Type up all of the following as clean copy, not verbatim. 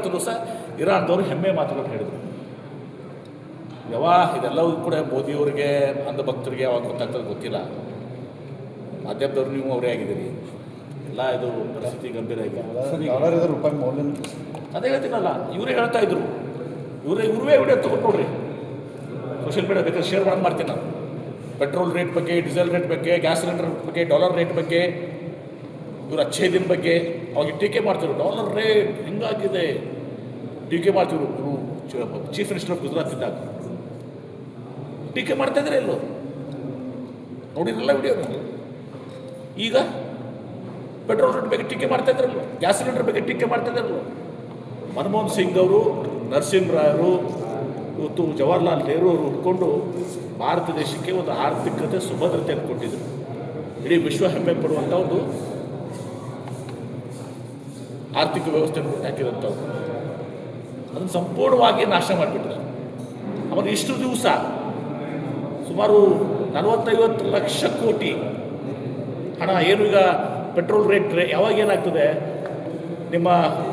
ಇವತ್ತು ದಿವಸ ಇರಾನ್ದವರು ಹೆಮ್ಮೆ ಮಾತುಗಳು ಹೇಳಿದರು. ಇದೆಲ್ಲವೂ ಕೂಡ ಮೋದಿಯವರಿಗೆ ಅಂಧಭಕ್ತರಿಗೆ ಯಾವಾಗ ಗೊತ್ತಾಗ್ತದೆ ಗೊತ್ತಿಲ್ಲ. ಮಾಧ್ಯಮದವ್ರು ನೀವು ಅವರೇ ಆಗಿದ್ದೀರಿ. ಎಲ್ಲ ಇದು ಪರಿಸ್ಥಿತಿ ಗಂಭೀರ ಆಗಿದೆ. ರೂಪಾಯಿ ಮೌಲ್ಯ ಅದೇ ಹೇಳ್ತೀನಲ್ಲ, ಇವರೇ ಹೇಳ್ತಾ ಇದ್ರು. ಇವರೇ ವಿಡಿಯೋ ತೊಗೊಂಡು ನೋಡ್ರಿ, ಸೋಷಿಯಲ್ ಮೀಡಿಯಾ ಬೇಕಾದ್ರೆ ಶೇರ್ ಮಾಡ್ತೀನಿ ನಾನು. ಪೆಟ್ರೋಲ್ ರೇಟ್ ಬಗ್ಗೆ, ಡೀಸೆಲ್ ರೇಟ್ ಬಗ್ಗೆ, ಗ್ಯಾಸ್ ಸಿಲಿಂಡರ್ ಬಗ್ಗೆ, ಡಾಲರ್ ರೇಟ್ ಬಗ್ಗೆ, ಇವರು ಅಚ್ಚೇ ದಿನ ಬಗ್ಗೆ ಅವಾಗ ಟೀಕೆ ಮಾಡ್ತಿದ್ರು. ಡಾಲರ್ ರೇಟ್ ಹಿಂಗಾಗಿದೆ ಟೀಕೆ ಮಾಡ್ತಿದ್ರು. ಚೀಫ್ ಮಿನಿಸ್ಟರ್ ಆಫ್ ಗುಜರಾತ್ ಇದ್ದಾಗ ಟೀಕೆ ಮಾಡ್ತಾಯಿದ್ರೆ ಎಲ್ಲೋ ನೋಡಿರಲ್ಲ ವಿಡಿಯೋ. ಈಗ ಪೆಟ್ರೋಲ್ ರೇಟ್ ಬಗ್ಗೆ ಟೀಕೆ ಮಾಡ್ತಾಯಿದ್ರಲ್ಲ, ಗ್ಯಾಸ್ ಸಿಲಿಂಡರ್ ಬಗ್ಗೆ ಟೀಕೆ ಮಾಡ್ತಾಯಿದ್ರಲ್ಲ. ಮನಮೋಹನ್ ಸಿಂಗ್ ಅವರು, ನರಸಿಂಹರಾಯರು, ಇವತ್ತು ಜವಾಹರ್ಲಾಲ್ ನೆಹರು ಅವರು ಹುಡ್ಕೊಂಡು ಭಾರತ ದೇಶಕ್ಕೆ ಒಂದು ಆರ್ಥಿಕತೆ ಸುಭದ್ರತೆಯನ್ನು ಕೊಟ್ಟಿದ್ದರು. ಇಡೀ ವಿಶ್ವ ಹೆಮ್ಮೆ ಪಡುವಂಥ ಒಂದು ಆರ್ಥಿಕ ವ್ಯವಸ್ಥೆಯನ್ನು ಹಾಕಿದಂಥವ್ರು ಅದನ್ನು ಸಂಪೂರ್ಣವಾಗಿ ನಾಶ ಮಾಡಿಬಿಟ್ಟಿದ್ದಾರೆ. ಆಮೇಲೆ ಇಷ್ಟು ದಿವಸ ಸುಮಾರು 40-50 ಲಕ್ಷ ಕೋಟಿ ಹಣ ಏನು ಈಗ ಪೆಟ್ರೋಲ್ ರೇಟ್ ಯಾವಾಗ ಏನಾಗ್ತದೆ, ನಿಮ್ಮ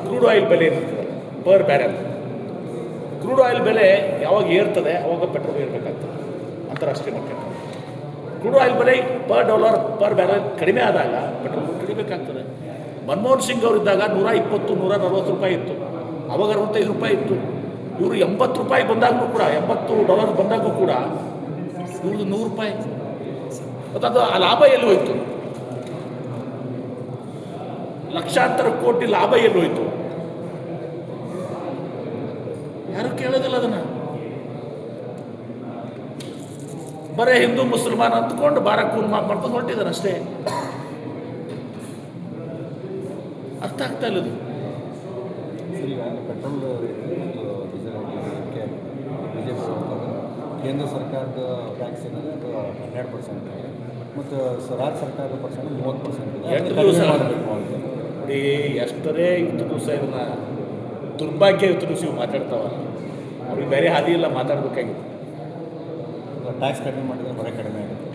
ಕ್ರೂಡ್ ಆಯಿಲ್ ಬೆಲೆ ಏನಿರ್ತದೆ ಪರ್ ಬ್ಯಾರೆಲ್, ಕ್ರೂಡ್ ಆಯಿಲ್ ಬೆಲೆ ಯಾವಾಗ ಏರ್ತದೆ ಅವಾಗ ಪೆಟ್ರೋಲ್ ಏರಬೇಕಾಗ್ತದೆ ಅಂತಾರಾಷ್ಟ್ರೀಯ ಮಟ್ಟಕ್ಕೆ. ಕ್ರೂಡ್ ಆಯಿಲ್ ಬೆಲೆ $1 ಪರ್ ಬ್ಯಾರೆಲ್ ಕಡಿಮೆ ಆದಾಗ ಪೆಟ್ರೋಲ್ ಕಡಿಬೇಕಾಗ್ತದೆ. ಮನಮೋಹನ್ ಸಿಂಗ್ ಅವರಿದ್ದಾಗ 120-140 ರೂಪಾಯಿ ಇತ್ತು, ಅವಾಗ 65 ರೂಪಾಯಿ ಇತ್ತು. ಇವರು 80 ರೂಪಾಯಿ ಬಂದಾಗೂ ಕೂಡ, $80 ಬಂದಾಗೂ ಕೂಡ ಇವ್ರದ್ದು 100 ರೂಪಾಯಿ. ಮತ್ತು ಅದು ಆ ಲಾಭ ಎಲ್ಲಿ ಹೋಯಿತು? ಲಕ್ಷಾಂತರ ಕೋಟಿ ಲಾಭ ಎಲ್ಲಿ ಹೋಯಿತು? ಯಾರು ಕೇಳೋದಿಲ್ಲ ಅದನ್ನು. ಬರೇ ಹಿಂದೂ ಮುಸಲ್ಮಾನ್ ಅಂದ್ಕೊಂಡು ಬಾರಕ್ಕೂನ್ ಮಾಡ್ಕೊಂಡು ಹೊರಟಿದ್ದಾರೆ ಅಷ್ಟೇ. ಅರ್ಥ ಆಗ್ತಾ ಇಲ್ಲ ಇದು. ಈಗ ಪೆಟ್ರೋಲ್ ಮತ್ತು ಡೀಸೆಲ್ ಇದಕ್ಕೆ ಬಿಜೆಪಿ ಕೇಂದ್ರ ಸರ್ಕಾರದ ಟ್ಯಾಕ್ಸ್ ಏನಿದೆ ಅದು 12% ಮತ್ತು ರಾಜ್ಯ ಸರ್ಕಾರದ ಪರ್ಸೆಂಟ್ 30%. ಎಷ್ಟು ದಿವಸ ಮಾಡಬೇಕು ಅಂತ ನೋಡಿ, ಎಷ್ಟರೇ ಇಷ್ಟು ದಿವಸ ಇದನ್ನು ದುರ್ಭಾಗ್ಯ ಇವತ್ತು ದಿವಸ ಇವು ಮಾತಾಡ್ತಾವಲ್ಲ, ಅವ್ರಿಗೆ ಬೇರೆ ಹಾದಿ ಇಲ್ಲ ಮಾತಾಡಬೇಕಾಗಿತ್ತು. ಟ್ಯಾಕ್ಸ್ ಕಡಿಮೆ ಮಾಡಿದರೆ ಬರೀ ಕಡಿಮೆ ಆಗುತ್ತೆ.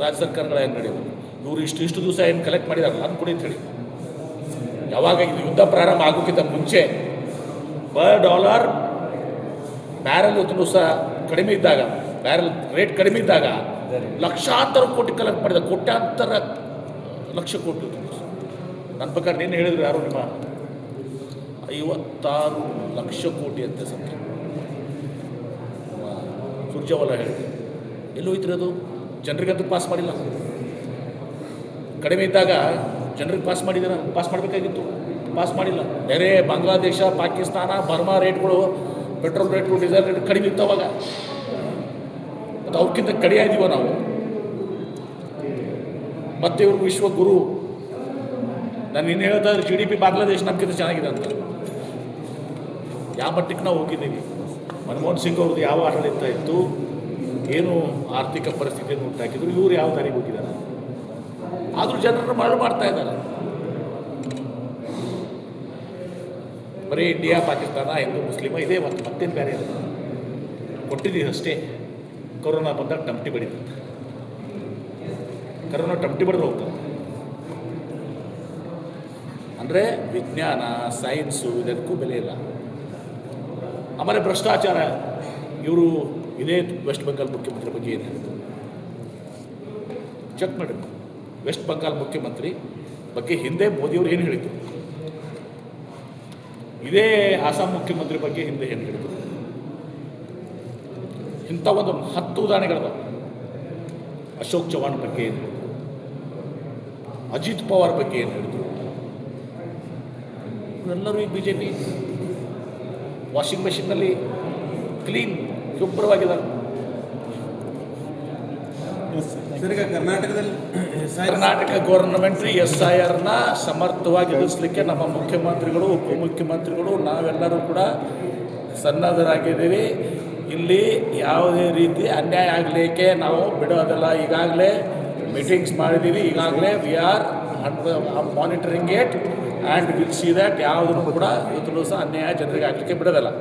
ರಾಜ್ಯ ಸರ್ಕಾರಗಳ ಏನು ನಡೆಯೋದು? ಇವರು ಇಷ್ಟು ದಿವಸ ಏನು ಕಲೆಕ್ಟ್ ಮಾಡಿದಾರಲ್ಲ ಅದು ಕೊಡಿ ಅಂತ ಹೇಳಿ. ಯಾವಾಗ ಇದು ಯುದ್ಧ ಪ್ರಾರಂಭ ಆಗೋಕ್ಕಿಂತ ಮುಂಚೆ $1 ಬ್ಯಾರಲ್ ಇವತ್ತು ದಿವಸ ಕಡಿಮೆ ಇದ್ದಾಗ, ಬ್ಯಾರಲ್ ರೇಟ್ ಕಡಿಮೆ ಇದ್ದಾಗ ಲಕ್ಷಾಂತರ ಕೋಟಿ ಕಲೆಕ್ಟ್ ಮಾಡಿದ, ಕೋಟ್ಯಾಂತರ ಲಕ್ಷ ಕೋಟಿ. ನನ್ನ ಪ್ರಕಾರ ನೀನು ಹೇಳಿದ್ರು ಯಾರು ನಿಮ್ಮ 56 ಲಕ್ಷ ಕೋಟಿ ಅಂತ ಸಂಖ್ಯೆ ಸುರ್ಜೇವಾಲಾ ಹೇಳಿದ್ರು. ಎಲ್ಲಿ ಹೋಯ್ತು ಅದು? ಜನರಿಗಂತೂ ಪಾಸ್ ಮಾಡಿಲ್ಲ. ಕಡಿಮೆ ಇದ್ದಾಗ ಜನರಿಗೆ ಪಾಸ್ ಮಾಡಬೇಕಾಗಿತ್ತು, ಪಾಸ್ ಮಾಡಿಲ್ಲ. ಬೇರೆ ಬಾಂಗ್ಲಾದೇಶ, ಪಾಕಿಸ್ತಾನ, ಬರ್ಮಾ ರೇಟ್ಗಳು, ಪೆಟ್ರೋಲ್ ರೇಟ್ಗಳು, ಡೀಸೆಲ್ ರೇಟ್ ಕಡಿಮೆ ಇತ್ತು ಅವಾಗ. ಮತ್ತು ಅವ್ರಿಗಿಂತ ಕಡಿಮೆ ಇದ್ದೀವ ನಾವು. ಮತ್ತು ಇವರು ವಿಶ್ವಗುರು. ನಾನು ಇನ್ನು ಹೇಳ್ತಾ ಇದ್ರೆ GDP ಬಾಂಗ್ಲಾದೇಶ ನಮ್ಗಿಂತ ಚೆನ್ನಾಗಿದೆ ಅಂತ. ಯಾವ ಮಟ್ಟಕ್ಕೆ ನಾವು ಹೋಗಿದ್ದೀವಿ? ಮನಮೋಹನ್ ಸಿಂಗ್ ಅವ್ರದ್ದು ಯಾವ ಆಡಳಿತ ಇತ್ತು, ಏನು ಆರ್ಥಿಕ ಪರಿಸ್ಥಿತಿಯನ್ನು ಉಂಟಾಕಿದ್ರು, ಇವರು ಯಾವ ದಾರಿಗೆ ಹೋಗಿದ್ದಾರೆ? ಆದರೂ ಜನರನ್ನು ಮರಳು ಮಾಡ್ತಾ ಇದ್ದಾರೆ. ಬರೀ ಇಂಡಿಯಾ, ಪಾಕಿಸ್ತಾನ, ಹಿಂದೂ, ಮುಸ್ಲಿಮ ಇದೇ ಮತ್ತೇನು ಬೇರೆ ಇಲ್ಲ. ಕೊಟ್ಟಿದ್ದೀವಿ ಅಷ್ಟೇ. ಕೊರೋನಾ ಬಂದಾಗ ಟಮಟಿ ಬಡಿದಂತೆ, ಕರೋನಾ ಟಮಟಿ ಬಡಿದು ಹೋಗ್ತದೆ. ಅಂದರೆ ವಿಜ್ಞಾನ, ಸೈನ್ಸು ಇದಕ್ಕೂ ಬೆಲೆ ಇಲ್ಲ. ಆಮೇಲೆ ಭ್ರಷ್ಟಾಚಾರ. ಇವರು ಇದೇ ವೆಸ್ಟ್ ಬೆಂಗಾಲ್ ಮುಖ್ಯಮಂತ್ರಿ ಬಗ್ಗೆ ಏನು ಹೇಳಿದ್ರು ಚೆಕ್ ಮಾಡಿ. ವೆಸ್ಟ್ ಬೆಂಗಾಲ್ ಮುಖ್ಯಮಂತ್ರಿ ಬಗ್ಗೆ ಹಿಂದೆ ಮೋದಿಯವರು ಏನು ಹೇಳಿದರು, ಇದೇ ಆಸಾಂ ಮುಖ್ಯಮಂತ್ರಿ ಬಗ್ಗೆ ಹಿಂದೆ ಏನು ಹೇಳಿದರು. ಇಂಥ ಒಂದು 10 ಉದಾಹರಣೆಗಳದ. ಅಶೋಕ್ ಚವಾಣ್ ಬಗ್ಗೆ ಏನು ಹೇಳಿದರು, ಅಜಿತ್ ಪವಾರ್ ಬಗ್ಗೆ ಏನು ಹೇಳಿದರು. ಇವರೆಲ್ಲರೂ ಈ BJP ವಾಷಿಂಗ್ ಮೆಷಿನ್ನಲ್ಲಿ ಕ್ಲೀನ್ ಶುಭ್ರವಾಗಿದ್ದಾರೆ. ಕರ್ನಾಟಕ ಗೌರ್ನಮೆಂಟ್ SIRನ ಸಮರ್ಥವಾಗಿ ಎದುರಿಸಲಿಕ್ಕೆ ನಮ್ಮ ಮುಖ್ಯಮಂತ್ರಿಗಳು, ಉಪಮುಖ್ಯಮಂತ್ರಿಗಳು, ನಾವೆಲ್ಲರೂ ಕೂಡ ಸನ್ನದ್ಧರಾಗಿದ್ದೀವಿ. ಇಲ್ಲಿ ಯಾವುದೇ ರೀತಿ ಅನ್ಯಾಯ ಆಗಲಿಕ್ಕೆ ನಾವು ಬಿಡೋದಿಲ್ಲ. ಈಗಾಗಲೇ ಮೀಟಿಂಗ್ಸ್ ಮಾಡಿದ್ದೀವಿ. ಈಗಾಗಲೇ we are monitoring it and will see that ಯಾವುದನ್ನು ಕೂಡ ಇವತ್ತು ದಿವಸ ಅನ್ಯಾಯ ಜನರಿಗೆ ಆಗಲಿಕ್ಕೆ ಬಿಡೋದಿಲ್ಲ.